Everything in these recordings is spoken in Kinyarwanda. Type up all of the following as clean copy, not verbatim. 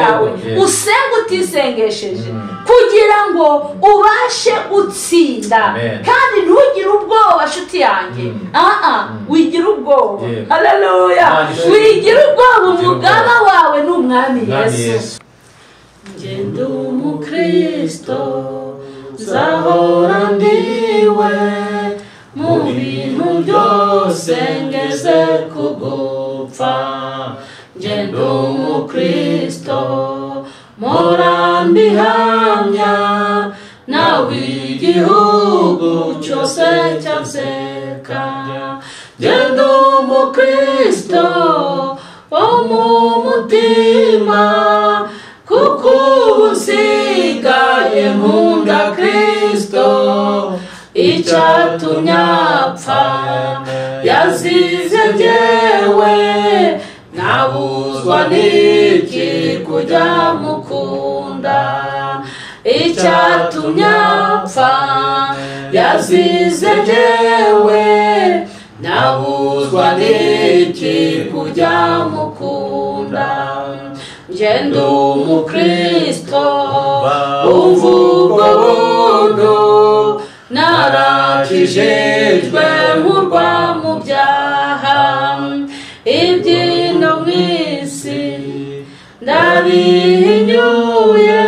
yawe usenga utisengesheje kugira ngo ubashe gutsinda kandi ntugire ubwoba nshuti yanjye wigira ubwoba haleluya wigira ubwoba umugaba wawe ni umwami Yesu ngende umukristo nzahora ndiwe mu bintu byose ngeze kugupfa ngende umukristo mpora mbihamya nawe igihugu cyose cyaseka ngende umukristo wo mu mutima kuko usigaye nkunda Kristo icyatumye apfa yazize njyewe nabuzwa n'iki kujya mukunda icyatumye apfa yazize njyewe nabuzwa n'iki kujya mukunda ngende umukristo umva ubwo buntu narakijijwe nkurwa mu byaha ibyino mu isi ndabihinyuye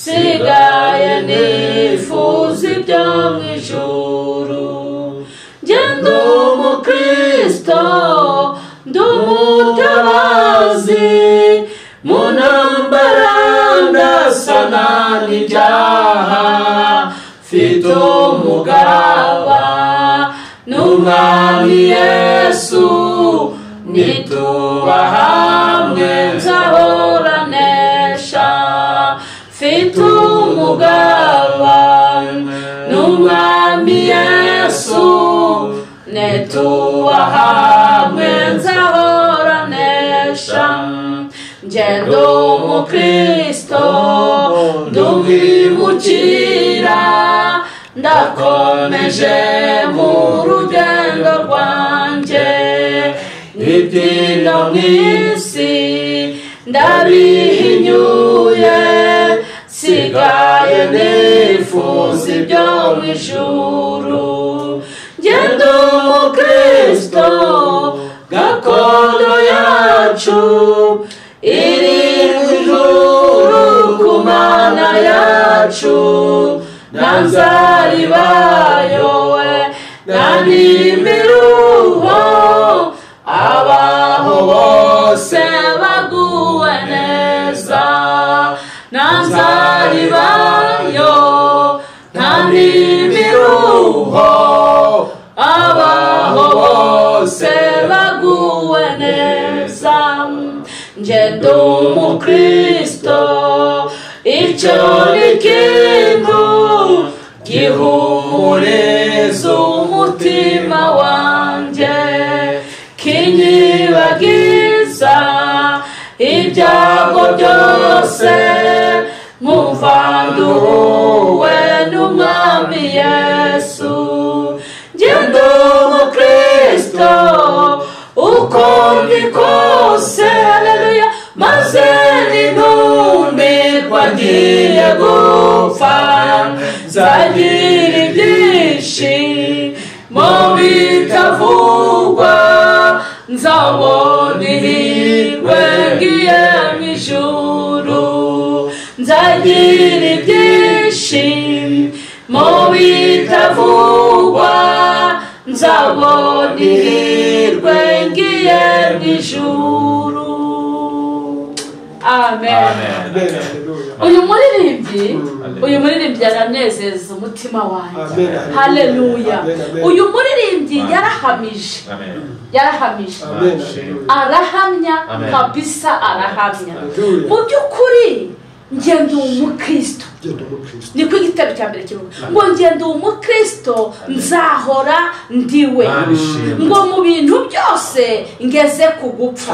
sigaye nifuza ibyo mu ijuru ngende umukristo ndi umutabazi mu ntambara ndasana n'ibyaha mfite umugaba n'umwami Yesu nituba hamwe nzahoranesha mfite umugaba n'umwami Yesu nituba hamwe nzahoranesha ngende umukristo ndumwimukira ndakomeje mu rugendo rwanjye ibyino mu isi ndabihinyuye sigaye nifuza ibyo mu ijuru ngende umukristo gakondo yacu iri mu ijuru ku Mana yacu nanzaribayowe nanimiruho abaho bose baguwe neza nanzaribayo nanimiruho abaho bose baguwe neza ngende umukristo icyo ni ikintu gihumuriza umutima wanjye kinyibagiza ibyago byose nkumva nduhuwe n'umwami Yesu ngende umukristo uko ndi kose haleluya maze nintumirwa ngiye gupfa nzagira ibyishimo bitavugwa nzabona ihirwe ngiye mu ijuru nzagira ibyishimo bitavugwa nzabona ihirwe ngiye mu ijuru amen uyu muririmbyi aranezeza umutima wanjye haleluya uyu muririmbyi yarahamije arahamya kabisa arahamya mu by'ukuri ngende umukristo niko igitabo cya mbere kivuga ngo ngende umukristo nzahora ndiwe ngo mu bintu byose ngeze kugupfa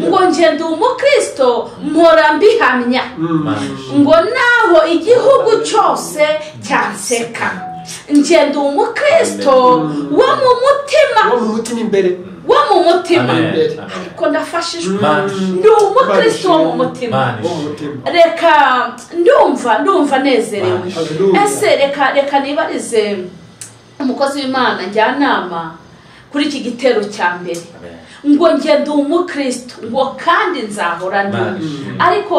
ngo ngende umukristo mpora mbihamya ngo naho igihugu cyose cyanseka ngenda umukristo wo mu mutima imbere wo mu mutima ariko ndafashijwe ndi umukristo wo mu mutima reka ndumva nezerewe ese reka nibarize umukozi w'Imana njyanama kuri iki gitero cya mbere ngo ngende umukristo ngo kandi nzahora ndi ariko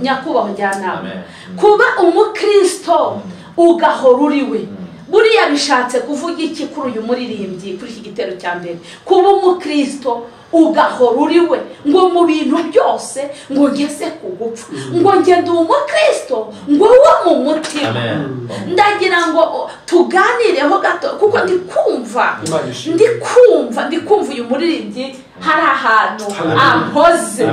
nyakubahwa njyanama kuba umukristo ugahora uriwe buriya bishatse kuvuga iki kuri uyu muririmbyi kuri iki gitero cya mbere kuba umukristo ugahora uriwe ngo mu bintu byose ngo ngeze ku gupfa ngo ngende umukristo ngo wo mu mutima ndagira ngo tuganireho gato kuko ndikumva uyu muririmbyi hari ahantu ampoze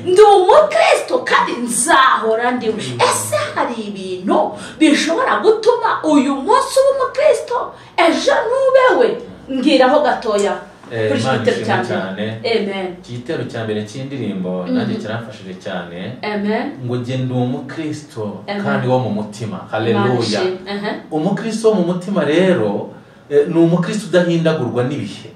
ndi umukristo kandi nzahora ndiwe ese hari ibintu bishobora gutuma uyu munsi uba umukristo ejo nubewe ngiraho gatoya kuri iki gitero cya mbere amen igitero cya mbere cy'indirimbo nanjye kirafashije cyane amen ngo ngende umukristo kandi wo mu mutima haleluya umukristo wo mu mutima rero ni umukristo udahindagurwa n'ibihe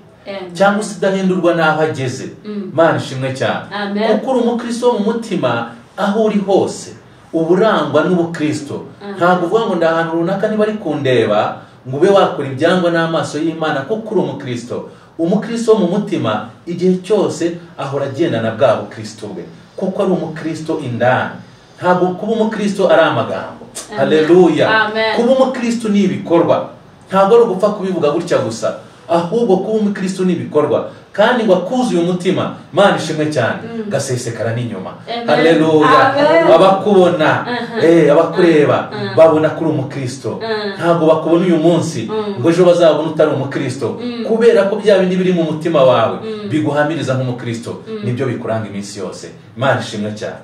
cyangwa se udahindurwa n'aho ageze Mana ishimwe cyane kuko uri umukristo wo mu mutima aho uri hose uburangwa n'ubukristo ntabwo uvuga ngo ndahantu runaka niba ari kundeba ngo ube wakora ibyangwa n'amaso y'Imana kuko uri umukristo wo mu mutima igihe cyose ahora agendana bwa bukristo bwe kuko ari umukristo indani ntabwo kuba umukristo ari amagambo haleluya kuba umukristo ni ibikorwa ntabwo ari ugupfa kubivuga gutya gusa ahubwo kuba umukristo ni ibikorwa kandi ngo akuzuye umutima Mana ishimwe cyane gasesekara n'inyuma haleluya abakubona abakureba babona kuri umukristo ntabwo bakubona uyu munsi ngo ejo bazabona utari umukristo kubera ko bya bindi biri mu mutima wawe biguhamiriza nk'umukristo nibyo bikuranga iminsi yose Mana ishimwe cyane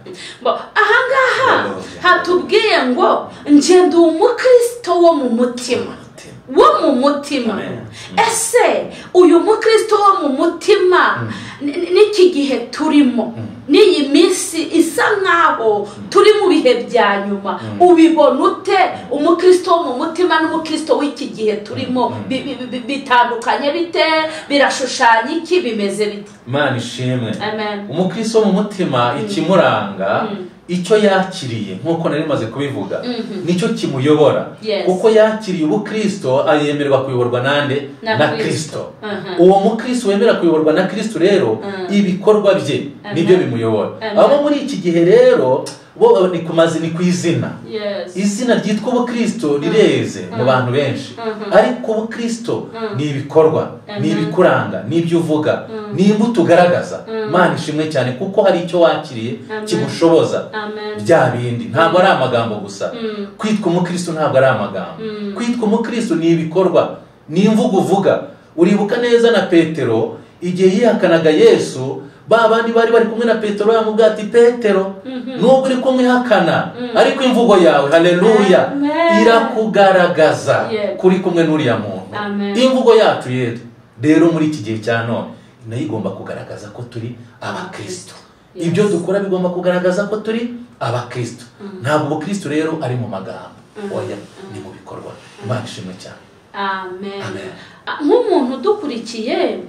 ahangaha hatubwiye ngo ngende umukristo wo mu mutima wo mu mutima ese uyu mukristo wo mu mutima n'iki gihe turimo n'iyi minsi isa nkaho turi mu bihe bya nyuma ubibona ute umukristo wo mu mutima n'umukristo w'iki gihe turimo bitandukanye bite birashushanya iki bimeze bite Mana ishimwe umukristo wo mu mutima ikimuranga icyo yakiriye nkuko nari maze kubivuga nicyo kimuyobora kuko yakiriye ubukristo ayemerwa kuyoborwa nande na Kristo uwo mukristo wemera kuyoborwa na Kristo rero ibikorwa bye nibyo bimuyobora abo muri iki gihe rero bo ni kumazina ku izina ryitwa ubukristo rireze mu bantu benshi ariko ubukristo ni ibikorwa ni ibikuranga ni ibyo uvuga ni imbuto ugaragaza Mana ishimwe cyane kuko hari icyo wakiriye kigushoboza bya bindi ntabwo ari amagambo gusa kwitwa umukristo ntabwo ari amagambo kwitwa umukristo ni ibikorwa ni imvugo uvuga uribuka neza na Petero igihe yihakanaga Yesu babandi bari kumwe na Petero yamubwira ati Petero nubwo uri kumwihakana ariko imvugo yawe haleluya irakugaragaza kuri kumwe n'uriya muntu imvugo yacu rero muri iki gihe cya none nayo igomba kugaragaza ko turi abakristo ibyo dukora bigomba kugaragaza ko turi abakristo ntabwo ubukristo rero ari mu magambo oya ni mu bikorwa Imana ishimwe cyane amen nk'umuntu udukurikiye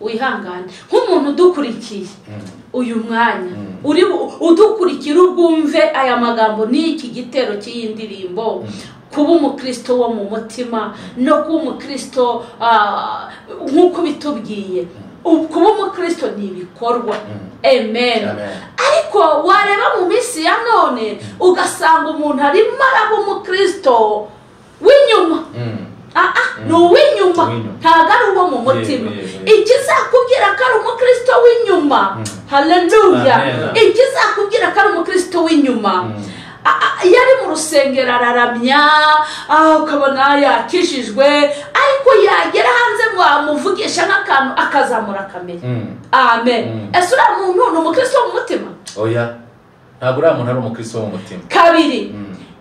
wihangane nk'umuntu udukurikiye uyu mwanya uri udukurikira ubwumve aya magambo n'iki gitero cy'iyi ndirimbo kuba umukristo wo mu mutima no kuba umukristo nk'uko bitubwiye kuba umukristo ni ibikorwa amen ariko wareba mu minsi ya none ugasanga umuntu arimo araba umukristo w'inyuma ni uw'inyuma ntabwo ari uwo mu mutima ikizakubwira ko ari umukristo w'inyuma haleluya ikizakubwira ko ari umukristo w'inyuma yari mu rusengero araramya ukabona yakishijwe ariko yagera hanze ngo amuvugisha nk'akantu akazamura kamera amen ese uriya muntu ni umukristo wo mu mutima oya ntabwo uriya muntu ari umukristo wo mu mutima kabiri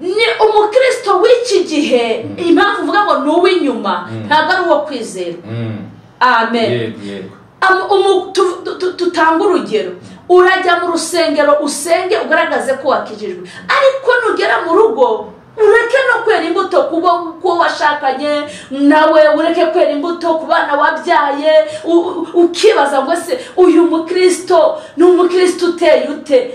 ni umukristo w'iki gihe impamvu uvuga ngo ni uw'inyuma ntabwo ari uwo kwizera amen tutanga urugero urajya mu rusengero usenge ugaragaze ko wakijijwe ariko nugera mu rugo ureke no kwera imbuto kubo washakanye nawe, ureke kwera imbuto ku bana wabyaye. Ukibaza ngo se uyu mukristo ni umukristo uteye ute?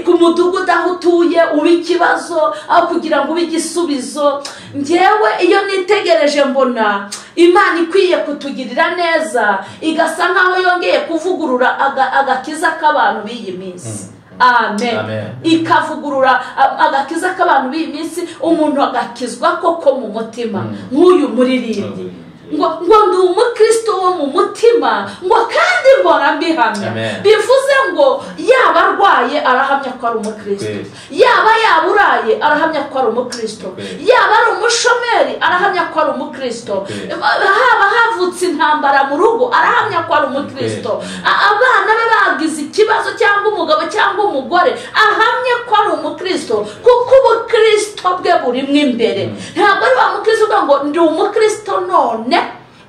Ku mudugudu aho utuye uba ikibazo aho kugira ngo ube igisubizo. Njyewe iyo nitegereje mbona Imana ikwiye kutugirira neza, igasa nkaho yongeye kuvugurura agakiza k'abantu b'iyi minsi. Amen. Ikavugurura agakiza k'abantu b'iyi minsi, umuntu agakizwa koko mu mutima nk'uyu muririmbyi ngo ndi umukristo wo mu mutima, ngo kandi mbora mbihamya. Bivuze ngo yaba arwaye arahamya ko ari umukristo, yaba yaburaye arahamya ko ari umukristo, yaba ari umushomeri arahamya ko ari umukristo, haba havutse intambara mu rugo arahamya ko ari umukristo, abana be bagize ikibazo cyangwa umugabo cyangwa umugore ahamye ko ari umukristo, kuko ubukristo bwe burimo imbere. Ntabwo ari wa mukristo ngo ndi umukristo none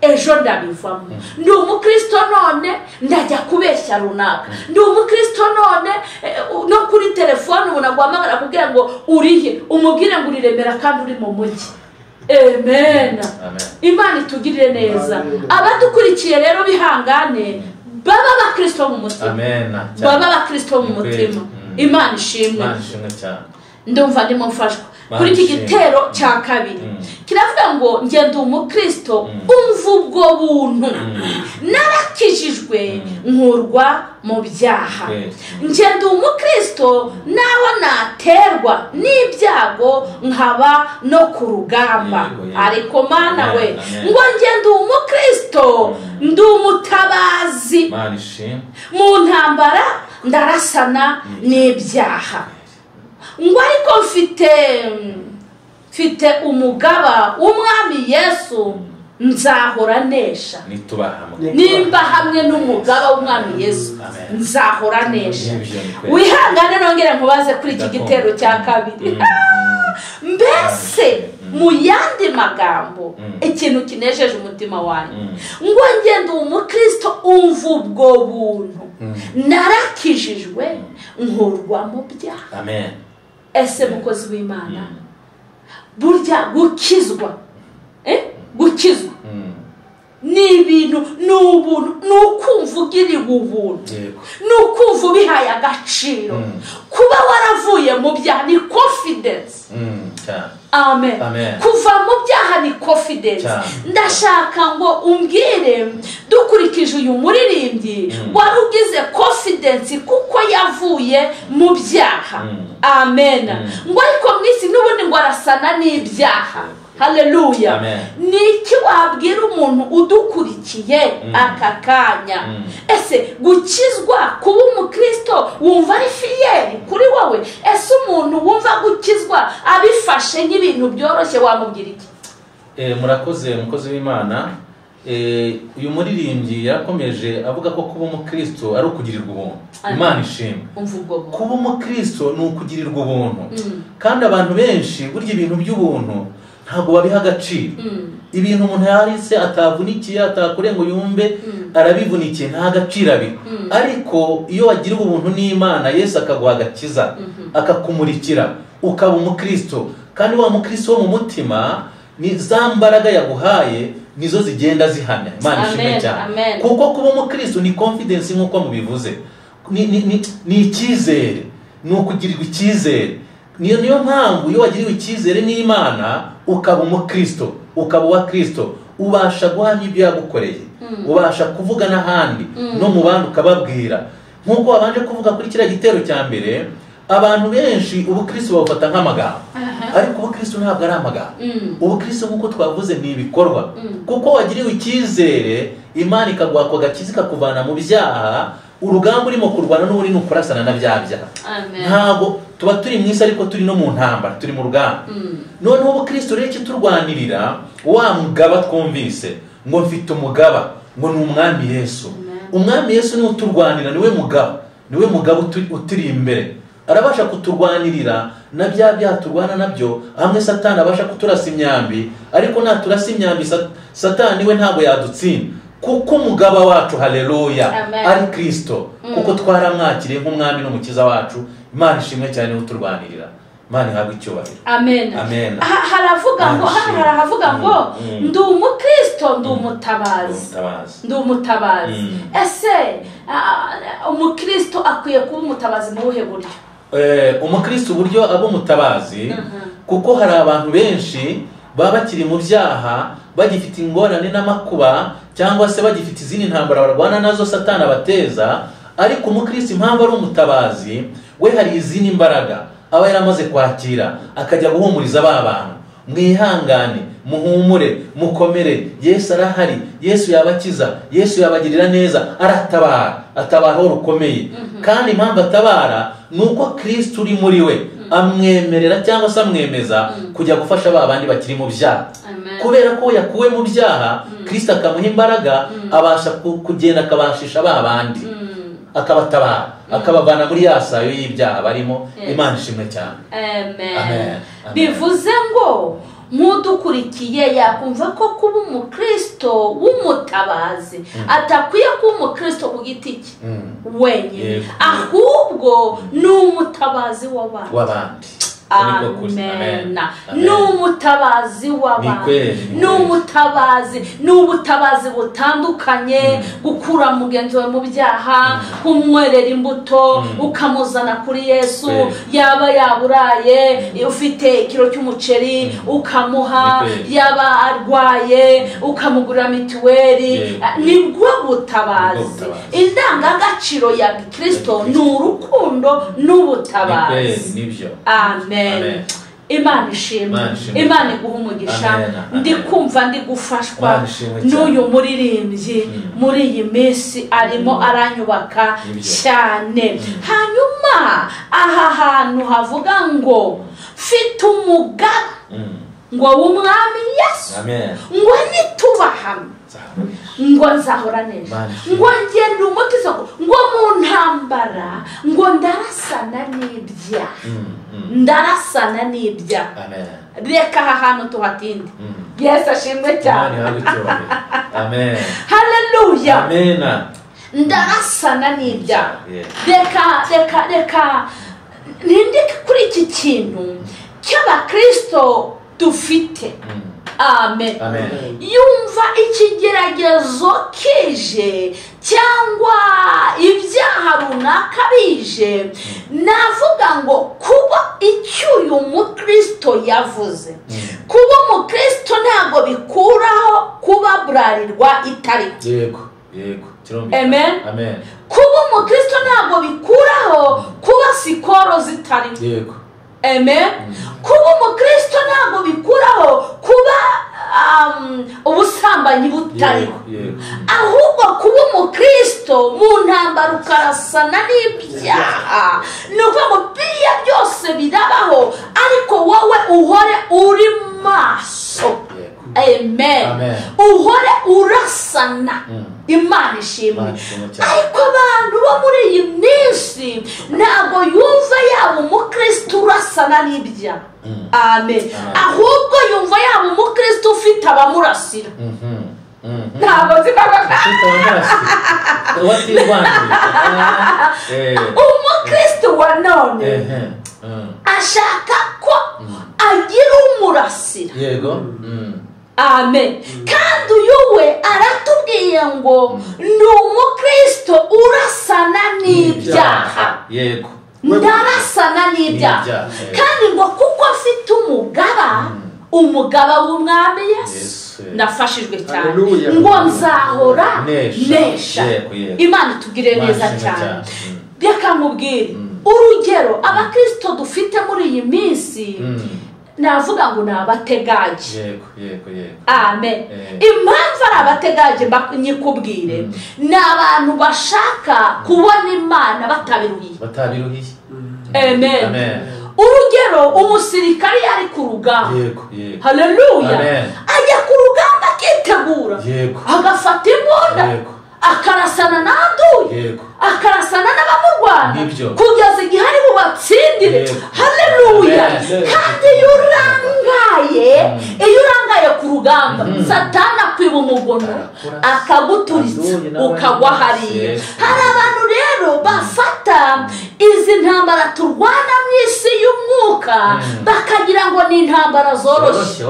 ejo ndabivamo, ndi umukristo none ndajya kubeshya runaka, ndi umukristo none no kuri telefone umuntu aguhamagara kugira ngo urihe umubwire ngo uriremera kandi uri mu mujyi. Amen. Imana itugirire neza. Abadukurikiye rero bihangane, baba abakristo mu mutima, baba abakristo mu mutima. Imana ishimwe cyane. Ndumva ndimo mfashwa kuri iki gitero cya kabiri. Kiravuga ngo ngende umukristo umva ubwo buntu, narakijijwe nkurwa mu byaha. Ngende umukristo naho naterwa n'ibyago nkaba no ku rugamba, ariko Mana we ngo ngende umukristo ndi umutabazi mu ntambara, ndarasana n'ibyaha. Ngo ariko mfite umugaba w'umwami Yesu nzahora nesha. Nimba hamwe n'umugaba w'umwami Yesu nzahora nesha. Wihangane nongere nkubaze kuri iki gitero cya kabiri. Mbese mu yandi magambo ikintu kinejeje umutima wanjye ngo ngende umukristo umva ubwo buntu, narakijijwe nkurwa mu byaha. Ese mukozi w'Imana, burya gukizwa ni ibintu, ni ubuntu, ni ukumva ugiriwe ubuntu, ni ukumva ubihaye agaciro. Kuba waravuye mu byaha ni confidence. Amen. Kuva mu byaha ni confidence. Ndashaka ngo umbwire, dukurikije uyu muririmbyi wari ugize confidence kuko yavuye mu byaha. Amen. Ngo ariko mwisi n'ubundi ngo arasana n'ibyaha. Haleluya. Niki wabwira umuntu udukurikiye aka kanya? Ese gukizwa kuba umukristo wumva ari fiyeri kuri wowe? Ese umuntu wumva gukizwa abifashe nk'ibintu byoroshye wamubwira iki? Murakoze mukozi w'Imana. Uyu muririmbyi yakomeje avuga ko kuba umukristo ari ukugirirwa ubuntu. Imana ishimwe. Kuba umukristo ni ukugirirwa ubuntu, kandi abantu benshi burya ibintu by'ubuntu ntabwo babiha agaciro. Ibintu umuntu yarise atavunikiye, atakure ngo yumve arabivunikiye, nta gaciro abiha. Ariko iyo wagira ubuntu n'Imana, Yesu akaguha agakiza, akakumurikira, ukaba umukristo, kandi wa mukristo wo mu mutima ni za mbaraga yaguhaye nizo zigenda zihamya. Imana ishimwe cyane. Kuko kuba umukristo ni confidence nk'uko mubivuze, ni icyizere, ni ukugirirwa icyizere. Niyo mpamvu iyo wagiriwe icyizere n'Imana ukaba umukristo, ukaba wa Kristo, ubasha guhamya ibyo yagukoreye, ubasha kuvuga n'ahandi no mu bandi ukababwira. Nk'uko wabanje kuvuga kuri kiriya gitero cya mbere, abantu benshi ubukristo bawufata nk'amagambo, ariko ubukristo ntabwo ari amagambo. Ubukristo nk'uko twavuze ni ibikorwa. Kuko wagiriwe icyizere, Imana ikaguha ako gakiza ikakuvana mu byaha, urugamba urimo kurwana n'uri nukurasana na bya byaha. Ntabwo tuba turi mu isi, ariko turi no mu ntambara, turi mu rugamba. Noneho ubukristo rero kiturwanirira wa mugaba twumvise ngo mfite umugaba, ngo ni umwami Yesu. Umwami Yesu ni uturwanira, niwe mugaba uturi imbere. Arabasha kuturwanirira na bya byaha turwana nabyo. Hamwe Satani abasha kuturasa imyambi, ariko naturasa imyambi Satani we ntabwo yadutsinda, kuko umugaba wacu, haleluya, ari Kristo. Kuko twaramwakiriye nk'umwami n'umukiza wacu. Imana ishimwe cyane uturwanirira. Imana ihabwe icyubahiro. Amen. Amen. haravuga ngo ndi umukristo ndi umutabazi. Ese umukristo akwiye kuba umutabazi mu buhe buryo? Umukristo uburyo aba umutabazi, kuko hari abantu benshi baba bakiri mu byaha, bagifite ingorane n'amakuba, cyangwa se bagifite izindi ntambara barwana nazo Satani abateza. Ariko umukristo impamvu ari umutabazi, we hari izindi mbaraga aba yaramaze kwakira, akajya guhumuriza ba bantu. Mwihangane, muhumure, mukomere, Yesu arahari, Yesu yabakiza, Yesu yabagirira neza, atabara aho rukomeye. Kandi impamvu atabara nuko Kristo uri muri we amwemerera cyangwa se amwemeza kujya gufasha ba bandi bakiri mu byaha. Kubera ko yakuwe mu byaha, Kristo akamuha imbaraga, abasha kugenda akabashisha ba bandi, akabatabara, akabavana muri yasayo y'ibyaha barimo. Imana ishimwe cyane. Amen. Bivuze ngo nk'udukurikiye yakumva ko kuba umukristo w'umutabazi atakwiye kuba umukristo ku giti cye wenyine, ahubwo ni umutabazi w'abandi. Amen. N'umutabazi w'abandi, n'ubutabazi butandukanye, gukura mugenzi we mu byaha, kumwerera imbuto, ukamuzana kuri Yesu. Yaba yaburaye, ufite ikiro cy'umuceri ukamuha, yaba arwaye ukamugurira mituweli. Nibwo butabazi. Indangagaciro ya Kristo ni urukundo n'ubutabazi. Amen. Imana ishimwe, Imana iguha umugisha. Ndi kumva ndi gufashwa n'uyu muririmbyi muri iyi minsi, arimo aranyubaka cyane. Hanyuma aha hantu havuga ngo mfite umugaba ngo w'umwami Yesu, ngo nitubahame ngo nzahora neza, ngo ngende umukiza, ngo mu ntambara ngo ndarasana n'ibyaha. Reka aha hantu tuhatinde. Yesu ashimwe cyane. Haleluya. Ndarasana n'ibyaha. Reka nindike kuri iki kintu cy'abakristo dufite. Amen. Yumva ikigeragezo kije cyangwa ibyaha runaka bije, navuga ngo kuba icyo uyu mukristo yavuze, kuba umukristo ntabwo bikuraho kuba burarirwa itariki. Yego. Amen. Kuba umukristo ntabwo bikuraho kuba sikoro zitari. Yego. Amen. Kuba umukristo ntabwo bikuraho kuba ubusambanyi butariho. Ahubwo kuba umukristo mu ntambara ukarasana n'ibyaha, ni ukuvuga ngo biriya byose birabaho, ariko wowe uhore uri maso. Amen. Uhore urasana. Imana ishimwe. Ariko abantu bo muri iyi minsi ntabwo yumva yaba umukristo urasana n'ibyaha. Amen. Ahubwo yumva yaba umukristo ufite abamurasira. Ntabwo umukristo wa none ashaka ko agira umurasira. Yego. Amen. Kandi uyu we aratubwiye ngo ni umukristo urasana n'ibyaha. Yego. Ndarasana n'ibyaha. Kandi ngo kuko afite umugaba w'umwami Yesu, nafashijwe cyane, ngo nzahora nesha. Imana itugire neza cyane. Reka nkubwire urugero abakristo dufite muri iyi minsi, navuga ngo ni abategaje. Amen. Impamvu ari abategaje nyikubwire, ni abantu bashaka kubona Imana batabiruhiye. Amen. Urugero umusirikare yari ku rugamba. Haleluya. Ajya ku rugamba akitegura, agafata imbunda, akarasana n'abanduye, akarasana n'abamurwanya, kugeza igihe ari bubatsindire. Haleluya. Kandi iyo urangaye ku rugamba, Satani akwiba umugono akaguturitsa ukagwa hariya. Hari abantu rero bafata izi ntambara turwana mu isi y'umwuka mwuka bakagira ngo ni intambara zoroshye.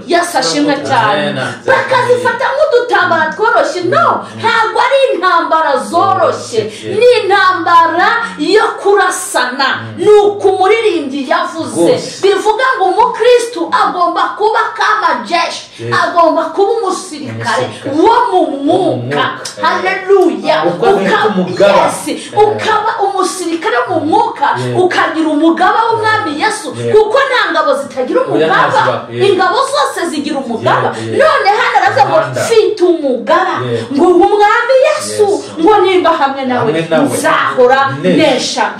Yasashimwe cyane. Bakazifata nk'udutambara tworoshye. No, ntabwo ari intambara zoroshye, ni intambara yo kurasana. Ni uko umuririmbyi yavuze, bivuga ngo umukristo agomba kuba kamajeshi, agomba kuba umusirikare wo mu mwuka. Haleluya. Ukaba umusirikare mu mwuka, ukagira umugaba w'umwami Yesu, kuko nta ngabo zitagira umugaba, ingabo zose zigira umugaba. None hano aravuga ngo mfite umugaba, ngo umwami Yesu, ngo nimba hamwe nawe nzahora nesha.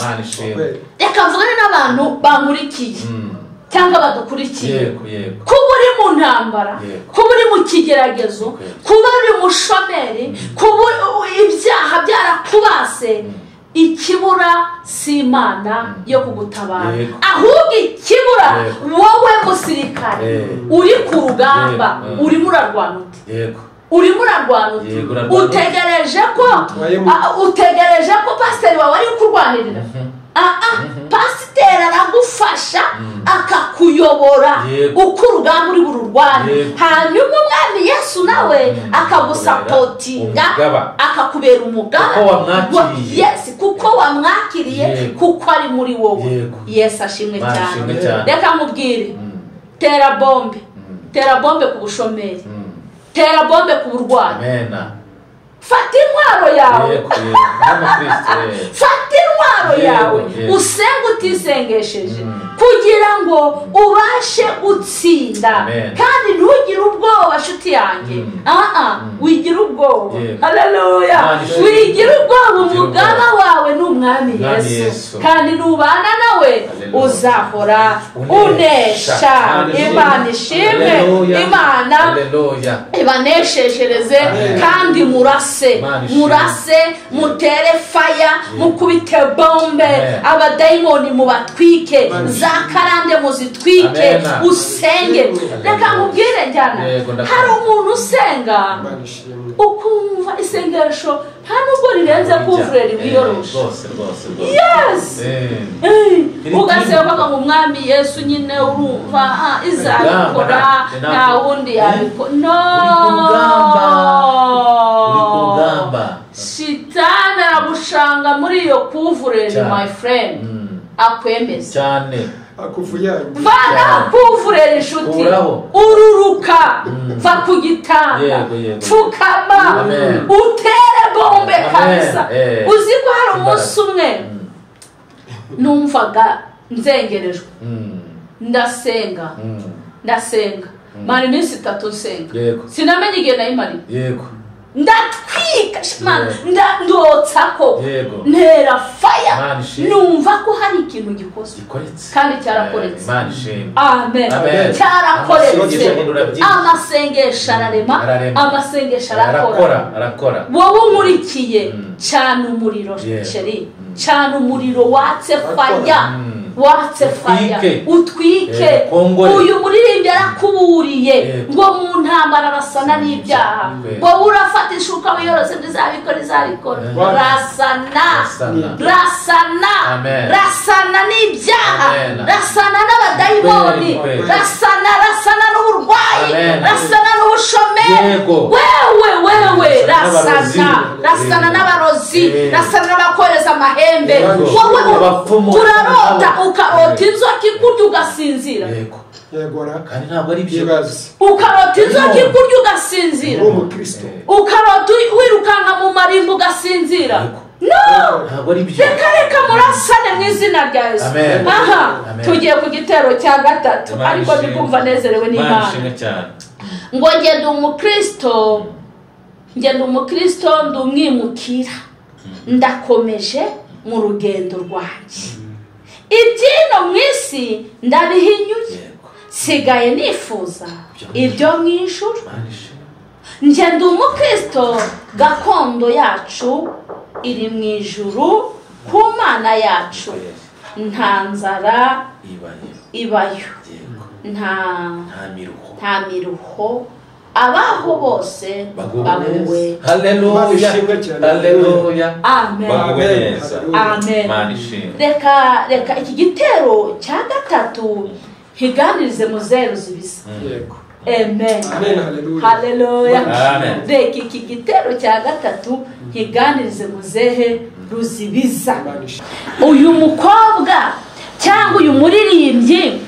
Reka mvugane n'abantu bankurikiye cyangwa badukurikiye, kuba uri mu ntambara, kuba uri mu kigeragezo, kuba uri umushomeri, kuba ibyaha byarakubase, ikibura si Imana yo kugutabara, ahubwo ikibura wowe musirikare uri ku rugamba, urimo urarwana uti, urimo urarwana uti, utegereje ko pasiteri wawe ari kurwanirira. Pasiteri aragufasha akakuyobora uko urugamba uri bururwane, hanyuma umwami Yesu nawe akagusapotinga, akakubera umugaba. Yes, kuko wamwakiriye, kuko ari muri wowe. Yes, ashimwe cyane. Reka mubwire, tera bombe ku bushomeri, tera bombe ku burwayi. Fata intwaro yawe, fata intwaro yawe, usenge utisengesheje kugira ngo ubashe gutsinda. Kandi ntugire ubwoba nshuti yanjye, wigira ubwoba. Haleluya. Wigira ubwoba, umugaba wawe ni umwami Yesu, kandi nubana nawe uzahora unesha. Imana ishimwe, Imana ibaneshejereze, kandi murase, mutere faya, mukubite bombe, abadayimoni mubatwike, za karande muzitwike, usenge. Reka nkubwire njyana, hari umuntu usenga ukumva isengesho nta nubwo rirenze kuvurera ibiyoroshe. Yes, ugasenga ngo umwami Yesu nyine urumva izabikora, nta wundi yabikora. No, shitani aragushanga muri iyo kuvurera, my friend, akwemeza cyane, vana kuvurera inshuti, ururuka, va ku gitanda, pfukama, utere bombe kabisa. Uzi ko hari umunsi umwe numvaga nzengerejwe, ndasenga mara iminsi 3 nsenga, sinamenye igihe nayimariye. Ndatwika ndotsako, ntera faya, numva ko hari ikintu gikozwe kandi cyarakoretse. Amen. Cyarakoretse. Amasengesho ararema, amasengesho arakora. Wowe umurikiye, cyane umuriro sheri, cyane umuriro watse faya, utwike. Uyu muririmbyi arakuburiye ngo mu ntambara arasana n'ibyaha. Wowe urafata ishuka wiyoroze, izabikora. Rasana n'ibyaha, rasana n'abadayimoni, rasana n'uburwayi, rasana n'ubushomeri. Wewe rasana n'abarozi, rasana n'abakoreza amahembe. Wowe urarota, ukarota inzoka ikurya ugasinzira. Kandi ntabwo ari byibazo. Ukarota inzoka ikurya ugasinzira, ukarota wirukanga mu marimbo ugasinzira. No, ntabwo ari byiza. Reka murasane mu izina rya Yesu. Tugiye ku gitero cya 3, ariko ndikumva nezerewe n'Imana. Ngo ngende umukristo, ndumwimukira, ndakomeje mu rugendo rwanjye. Ibyino mu isi ndabihinyuye, sigaye nifuza ibyo mu ijuru. Ngende umukristo, gakondo yacu iri mu ijuru ku Mana yacu. Nta nzara ibayo, nta miruho, abaho bose baguwe. Haleluya, haleluya, amen, amen. Reka iki gitero cya gatatu higanirize mu zero zibisa. Amen, haleluya. Reka iki gitero cya gatatu higanirize mu zehe ruzibiza. Uyu mukobwa cyangwa uyu muririmbyi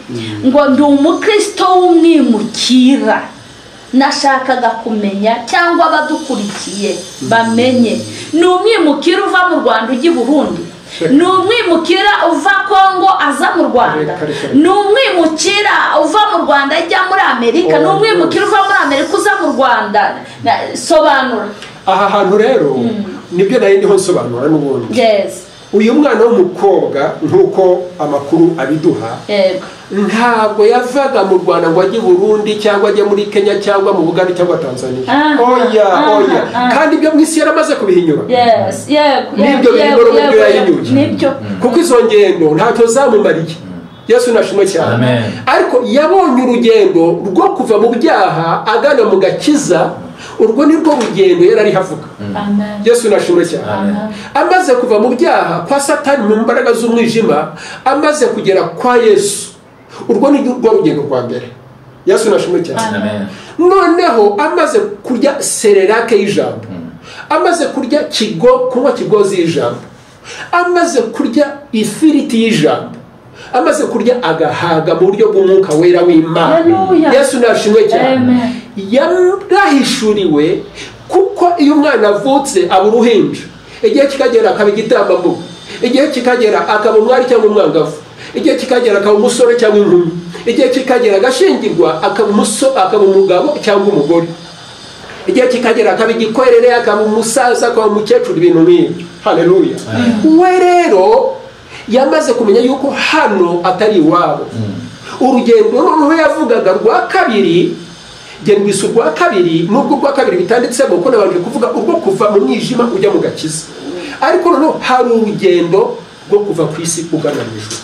ngo ndi umukristo w'umwimukira, nashakaga kumenya cyangwa abadukurikiye bamenye, ni umwimukira uva mu Rwanda ujya i Burundi, ni umwimukira uva Kongo aza mu Rwanda, ni umwimukira uva mu Rwanda ajya muri Amerika, ni umwimukira uva muri Amerika uza mu Rwanda. Sobanura aha hantu rero. Nibyo nari ndiho nsobanura n'ubundi. Uyu mwana w'umukobwa nk'uko amakuru abiduha, ntabwo yavaga mu Rwanda ngo ajye i Burundi cyangwa ajye muri Kenya cyangwa mu Buganda cyangwa Tanzania. Oya. Kandi ibyo mu isi yaramaze kubihinyura. Nibyo bigoro mu byo yahinyuye. Kuko izo ngendo ntacyo zamumariye. Yesu nashimwe cyane. Ariko yabonye urugendo rwo kuva mu byaha agana mu gakiza. Urwo ni rwo rugendo yari ari havuga. Yesu nashimwe cyane. Amaze kuva mu byaha kwa Satani mu mbaraga z'umwijima, amaze kugera kwa Yesu, urwo ni rwo rugendo rwa mbere. Yesu nashimwe cyane. Noneho amaze kurya sererake y'ijambo, amaze kurya kunywa kigozi y'ijambo, amaze kurya ifiriti y'ijambo, amaze kurya agahaga mu buryo bw'umwuka wera w'Imana. Yesu nashimwe cyane. Yarahishuriwe kuko iyo umwana avutse aba uruhinja, igihe kikagera akaba igitambambuga, igihe kikagera akaba umwari cyangwa umwangavu, igihe kikagera akaba umusore cyangwa inkumi, igihe kikagera agashingirwa akaba umugabo cyangwa umugore, igihe kikagera akaba igikwerere, akaba umusaza, akaba umukecuru, ibintu nk'ibyo. Haleluya. We rero yamaze kumenya yuko hano atari iwabo. Urugendo noneho yavugaga rwa kabiri, gendwise urwa kabiri, nubwo urwa kabiri bitanditsemo ko nabanje kuvuga urwo kuva mu mwijima ujya mu gakiza, ariko noneho hari urugendo rwo kuva ku isi ugana mu ijuru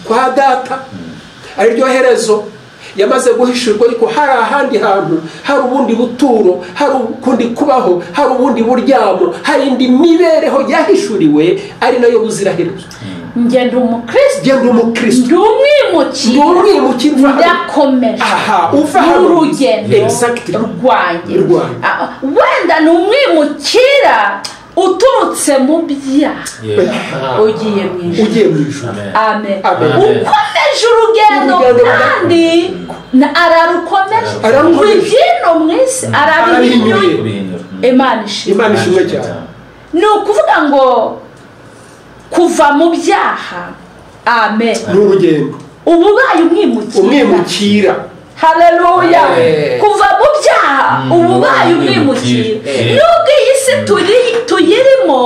kwa Data. Ari ryo herezo yamaze guhishurwa yuko hari ahandi hantu, hari ubundi buturo, hari ukundi kubaho, hari ubundi buryamo, hari indi mibereho yahishuriwe, ari nayo buziraherezo. Ngenda umukristo, ndi umwimukira, ndakomeje uva urugendo rwanjye. Wenda ni umwimukira uturutse mu byaha ugiye mu ijuru. Amen. Ukomeje urugendo kandi ararukomeje, urugendo mu isi arabihinyuye. Imana ishimwe cyane. Ni ukuvuga ngo kuva mu byaha, amen, n'urugendo ubu baye umwimukira. Haleluya. Kuva mu byaha ubu baye umwimukira. Nubwo iyi si tuyirimo,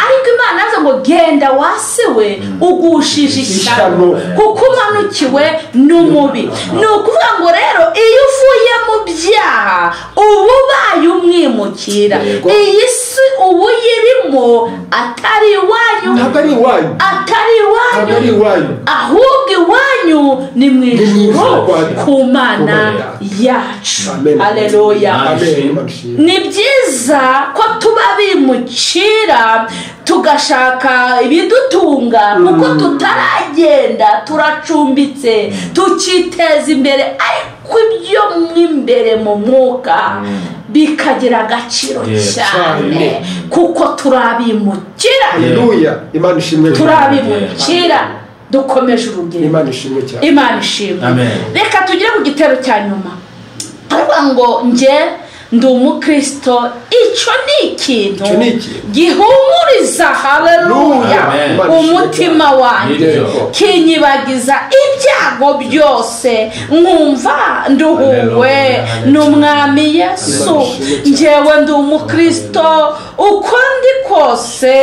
ariko Imana avuga ngo genda wasiwe ugushije ishyano kuko umanukiwe n'umubi. Ni ukuvuga ngo rero iyo uvuye mu byaha ubu baye umwimukira. Iyi si ubu yirimo atari iwanyu, ahubwo iwanyu ni mu ijuru ku Mana yacu. Haleluya. Ni byiza ko tuba bimukira tugashaka ibidutunga, kuko tutaragenda turacumbitse tukiteza imbere, ariko ibyo mw'imbere mu mwuka bikagira agaciro cyane kuko turabimukira. Haleluya. Imana ishimwe. Turabimukira dukomeje urugendo. Imana ishimwe. Reka tugire ku gitero cya nyuma. Aravuga ngo ndi umukristo. Icyo ni ikintu gihumuriza, haleluya, umutima wanjye, kinyibagiza ibyago byose, nkumva nduhuwe n'umwami Yesu. Njyewe ndi umukristo uko ndi kose,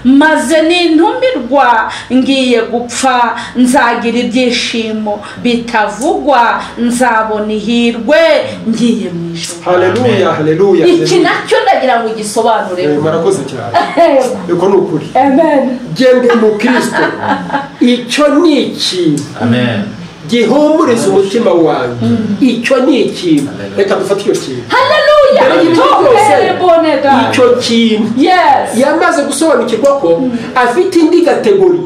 maze nintumirwa ngiye gupfa, nzagira ibyishimo bitavugwa, nzabona ihirwe ngiye mu ijuru. Haleluya. Iki nacyo ndagira ngo gisobanure. Murakoze cyane. Uko ni ukuri. Amen. Genda mu Kristo. Icyo ni ikintu gihumuriza umutima wanjye. Icyo ni ikintu, reka dufate icyo kintu. Icyo kintu yamaze gusobanukirwa ko afite indi kategori,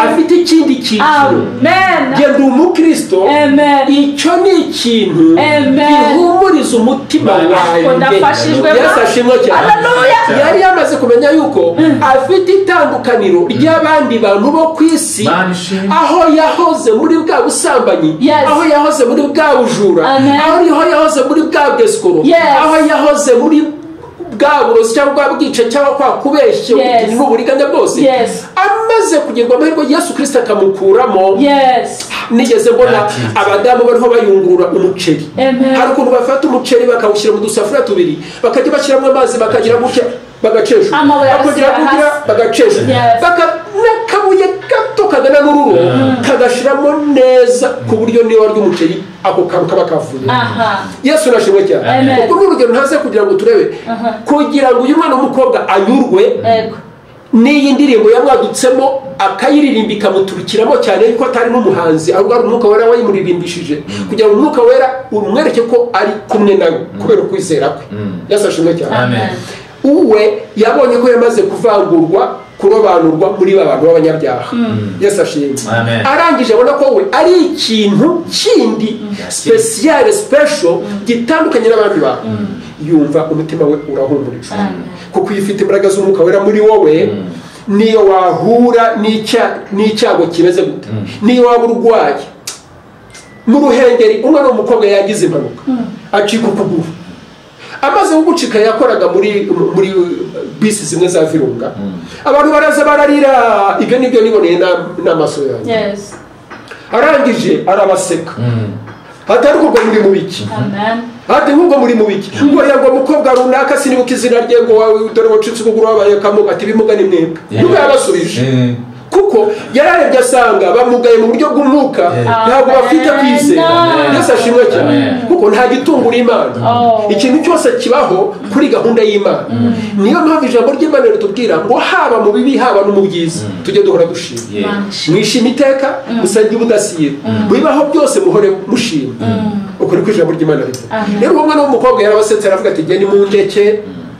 afite ikindi cyiciro. Genda umukristo, icyo ni ikintu gihumuriza umutima wanjye. Yasashimwe cyane. Yari yamaze kumenya yuko afite itandukaniro ry'abandi bantu bo ku isi, aho yahoze muri bwa busambanyi, aho yahoze muri bwa bujura, aho yahoze muri bwa bwesikoro, aho yahoze muri bwa burozi cyangwa bwica cyangwa kwa kubeshya n'uburiganya bwose. Amaze kugerwa amahirwe Yesu Kristo akamukuramo. Nigeze mbona abadamu bariho bayungurura umuceri. Hari ukuntu bafata umuceri bakawushyira mu dusafuriya tubiri, bakajya bashyiramo amazi, bakagira gutya bagacesha, kugira bagacesha, n'akabuye gato kagana n'ururo kagashiramo neza ku buryo niyo warya umuceri ako kantu kaba kavuye. Yesu nashimwe cyane. Ubwo n'urugero ntaze kugira ngo turebe kugira ngo uyu mwana w'umukobwa anyurwe n'iyi ndirimbo yamwadutsemo akayiririmba ikamuturikiramo cyane yuko atari n'umuhanzi, ahubwo ari umwuka wera wayimuririmbishije kugira ngo umwuka wera umwereke ko ari kumwe nawe kubera ukwizera kwe. Yesu ashimwe cyane. Uwe yabonye ko yamaze kuvangurwa, kurobanurwa muri bantu b'abanyabyaha. Yesu ashimwe. Arangije abona ko we ari ikintu kindi special gitandukanye n'abandi bantu. Yumva umutima we urahumurijwe kuko ifite imbaraga z'umwuka wera muri wowe. Niyo wahura n'icyago kimeze gute, niyo waba urwaye mu ruhengeri, umwana w'umukobwa yagize impanuka acika ukuguru, amaze kugucika yakoraga muri bisi zimwe za Virunga, abantu baraza bararira, ibyo nibyo niboneye n'amaso yanjye. Arangije arabaseka, hatari ubwo muri mu biki, hati nk'ubwo muri mu biki, ngo yagwa umukobwa runaka sinibuka izina rye, ngo dore wacitse ukuguru wabaye kamuga, ati bimuga ni mwebwe. Nubwo yabasubije kuko yararebye asanga bamugaye mu buryo bw'umwuka, ntabwo bafite kwizera. Yesu ashimwe cyane kuko nta gitungura Imana, ikintu cyose kibaho kuri gahunda y'Imana. Niyo mpamvu ijambo ry'Imana ritubwira ngo haba mu bibi haba no mu byiza tujye duhora dushima. Mwishima iteka, musajye ubudasiba, bibaho byose muhore mushima. Uko niko ijambo ry'Imana rivuga. Rero umwana w'umukobwa yarabasetse aravuga ati genda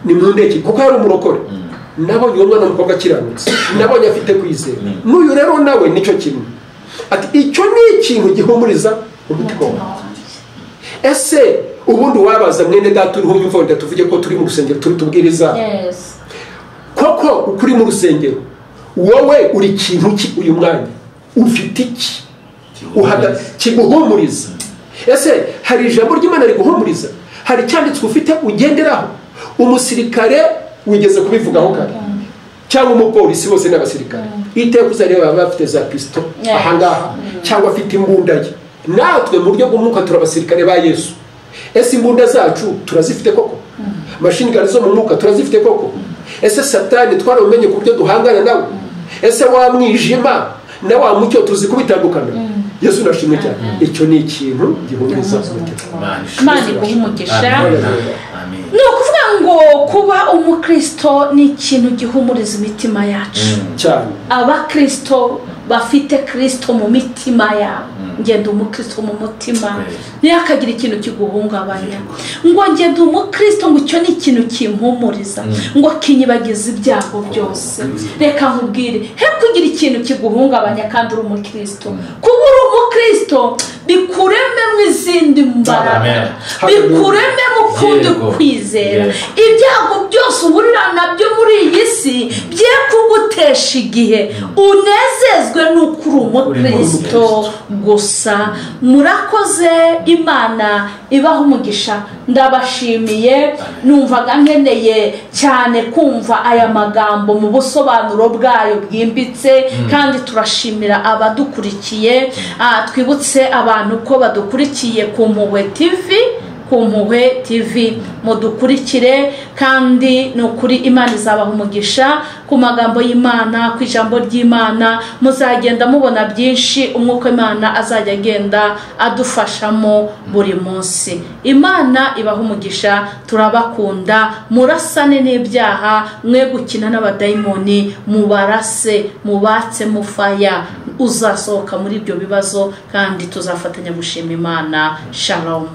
ni mundeke kuko yari umurokore. Nabonye uwo mwana w'umukobwa akiranutse, nabonye afite kwizera. N'uyu rero nawe nicyo kimwe, ati icyo ni ikintu gihumuriza umutima wawe. Ese ubundi wabaza mwene data uriho yumva tuvuge ko turi mu rusengero turi tubwiriza, koko ukuri mu rusengero wowe uri ikintu ki uyu mwanya, ufite iki kiguhumuriza? Ese hari ijambo ry'Imana riguhumuriza? Hari icyanditswe ufite ugenderaho? Umusirikare wigeze kubivugaho kare, cyangwa umupolisi bose n'abasirikare iteka uzareba baba bafite za pisto ahangaha, cyangwa afite imbunda ye. Natwe mu buryo bw'umwuka turi abasirikare ba Yesu. Ese imbunda zacu turazifite koko? Machine gun zo mu mwuka turazifite koko? Ese Satani twaramenye ku buryo duhangana nawe? Ese wa mwijima na wa mucyo tuzi kubitandukana? Yesu nashimwe cyane. Icyo ni ikintu gihumuriza umutima. Imana iguhumugisha. Ni ukuvuga ngo kuba umukristo ni ikintu gihumuriza imitima yacu cyane. Abakristo bafite Kristo mu mitima yabo, ngenda umukristo mu mutima ntiyakagira ikintu kiguhungabanya, ngo ngenda umukristo ngo icyo ni ikintu kimpumuriza, ngo kinyibagiza ibyago byose. Reka nkubwire, he kugira ikintu kiguhungabanya kandi uri umukristo. Kuba uri umukristo bikurememo izindi mbaraga, bikurememo ukundi kwizera. Ibyago byose uburira nabyo muri iyi si bye kugutesha igihe, unezezwe n'ukuri umukristo gusa. Murakoze, Imana ibaho umugisha. Ndabashimiye, numvaga nkeneye cyane kumva aya magambo mu busobanuro bwayo bwimbitse, kandi turashimira abadukurikiye. Twibutse abantu ko badukurikiye ku Mpuhwe TV, mudukurikire kandi no kuri Imana izabaha umugisha ku magambo y'Imana, ku ijambo ry'Imana. Muzagenda mubona byinshi umwuka Imana azajya agenda adufashamo buri munsi. Imana ibaha umugisha, turabakunda. Murasane n'ibyaha, mwe gukina n'abadayimoni, mubarase, mubatse mufaya. uzasohoka muri ibyo bibazo kandi tuzafatanya gushima Imana. Shalom.